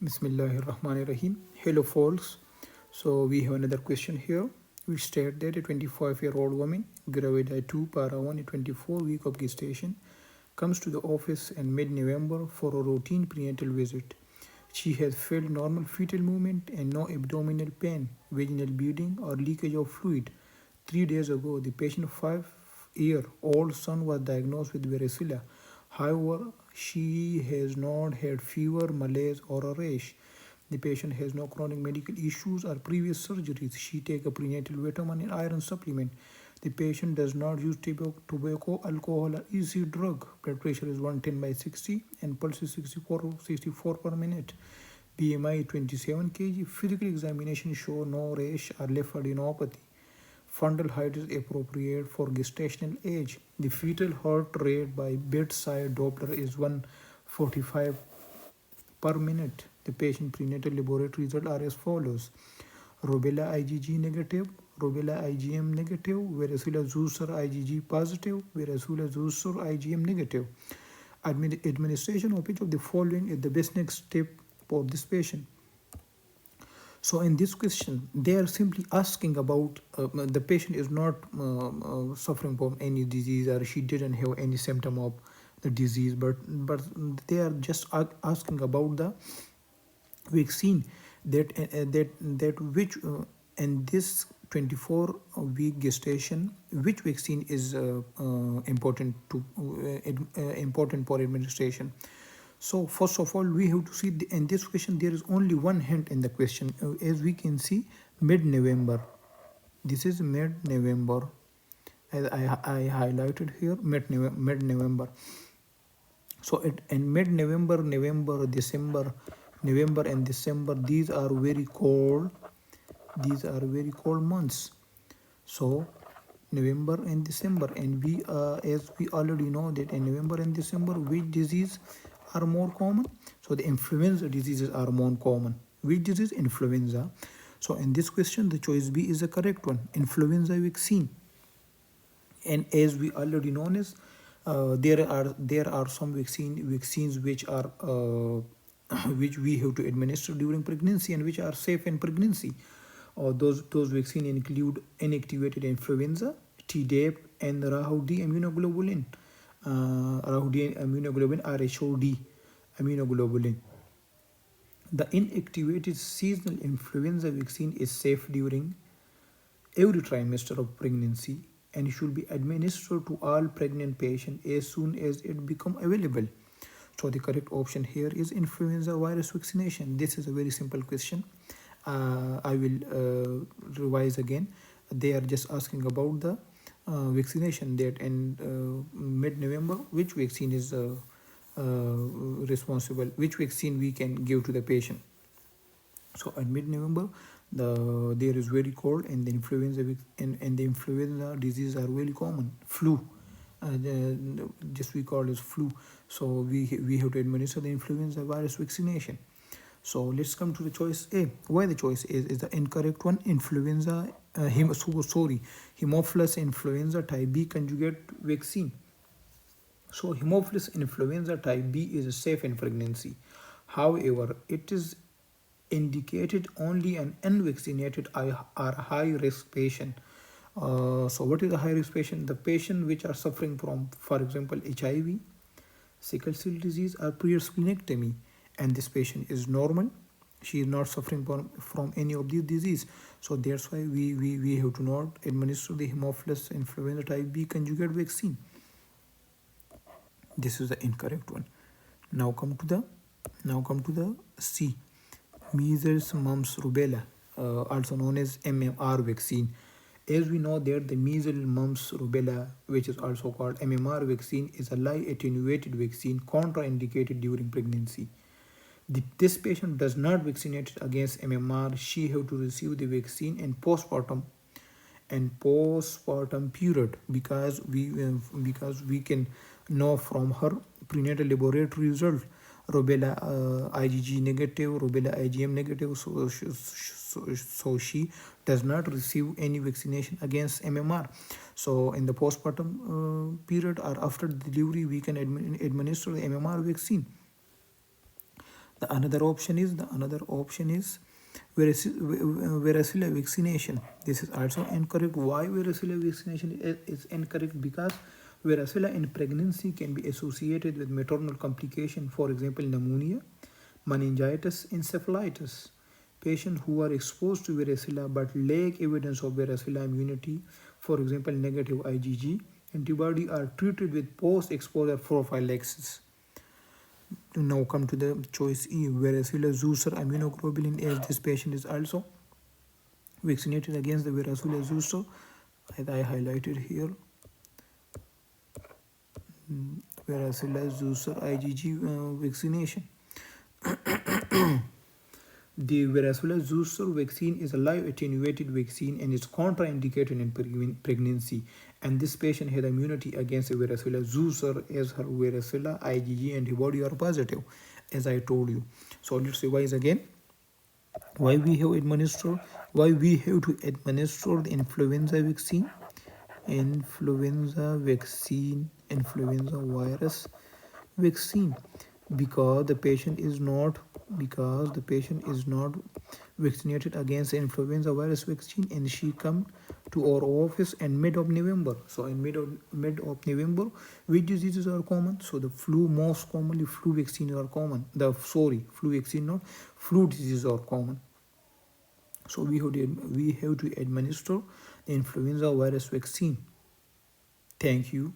Bismillahirrahmanirrahim. Hello, folks. So, we have another question here. We state that a 25-year-old woman, gravida 2 para 1, a 24-week of gestation, comes to the office in mid-November for a routine prenatal visit. She has felt normal fetal movement and no abdominal pain, vaginal bleeding, or leakage of fluid. 3 days ago, the patient's 5-year-old son was diagnosed with varicella. However, she has not had fever, malaise, or a rash. The patient has no chronic medical issues or previous surgeries. She takes a prenatal vitamin and iron supplement. The patient does not use tobacco, alcohol, or easy drug. Blood pressure is 110/60 and pulse is 64 per minute. BMI 27 kg. Physical examination show no rash or lymphadenopathy. Fundal height is appropriate for gestational age. The fetal heart rate by bedside Doppler is 145 per minute. The patient prenatal laboratory results are as follows: rubella IgG negative, rubella IgM negative, varicella zoster IgG positive, varicella zoster IgM negative. Administration of each of the following is the best next step for this patient. So in this question, they are simply asking about the patient is not suffering from any disease, or she didn't have any symptom of the disease, but they are just asking about the vaccine that which in this 24-week gestation, which vaccine is important for administration. So first of all, we have to see in this question there is only one hint in the question. As we can see, mid-November. This is mid-November. As I highlighted here, mid-November. So in mid-November, November and December, these are very cold. These are very cold months. So November and December, and we as we already know that in November and December, which disease are more common? So the influenza diseases are more common. Which disease? Influenza. So in this question, the choice B is the correct one, influenza vaccine. And as we already know, is there are some vaccines which are which we have to administer during pregnancy and which are safe in pregnancy. Those vaccines include inactivated influenza, Tdap, and Rahudi immunoglobulin. Rahudi immunoglobulin, RHOD immunoglobulin. The inactivated seasonal influenza vaccine is safe during every trimester of pregnancy and should be administered to all pregnant patients as soon as it becomes available. So the correct option here is influenza virus vaccination. This is a very simple question. I will revise again. They are just asking about the vaccination, that in mid-November, which vaccine is responsible, which vaccine we can give to the patient. So at mid-November, there is very cold, and the influenza and the influenza diseases are very common. Flu, just we call it flu. So we have to administer the influenza virus vaccination. So let's come to the choice A. Why the choice A is the incorrect one? Influenza, Haemophilus influenza type B conjugate vaccine. So Haemophilus influenza type B is safe in pregnancy. However, it is indicated only an unvaccinated or high-risk patient. So what is a high-risk patient? The patient which are suffering from, for example, HIV, sickle cell disease, or pre-splenectomy, and this patient is normal. She is not suffering from any of these disease. So that's why we have to not administer the Haemophilus influenza type B conjugate vaccine. This is the incorrect one. Now come to the C. Measles, mumps, rubella, also known as MMR vaccine. As we know that the measles, mumps, rubella, which is also called MMR vaccine, is a live attenuated vaccine contraindicated during pregnancy. This patient does not vaccinate against MMR. She have to receive the vaccine in postpartum period, because we can know from her prenatal laboratory result rubella IgG negative, rubella IgM negative. So she does not receive any vaccination against MMR. So in the postpartum period or after delivery, we can administer the MMR vaccine. The another option is varicella vaccination. This is also incorrect. Why varicella vaccination is incorrect? Because varicella in pregnancy can be associated with maternal complication, for example, pneumonia, meningitis, encephalitis. Patients who are exposed to varicella but lack evidence of varicella immunity, for example, negative IgG antibody, are treated with post-exposure prophylaxis. Now come to the choice E, varicella zoster immunoglobulin, as this patient is also vaccinated against the varicella zoster, as I highlighted here. Varicella zoster IgG vaccination. The varicella zoster vaccine is a live attenuated vaccine and is contraindicated in pregnancy. And this patient had immunity against the varicella zoster as her varicella IgG antibody are positive, as I told you. So let's revise again. Why we have to administer the influenza virus vaccine, because the patient is not vaccinated against the influenza virus vaccine, and she come to our office in mid of November. So in mid of November, which diseases are common? So the flu, most commonly flu vaccines are common. Flu vaccine, not flu diseases are common. So we have to administer the influenza virus vaccine. Thank you.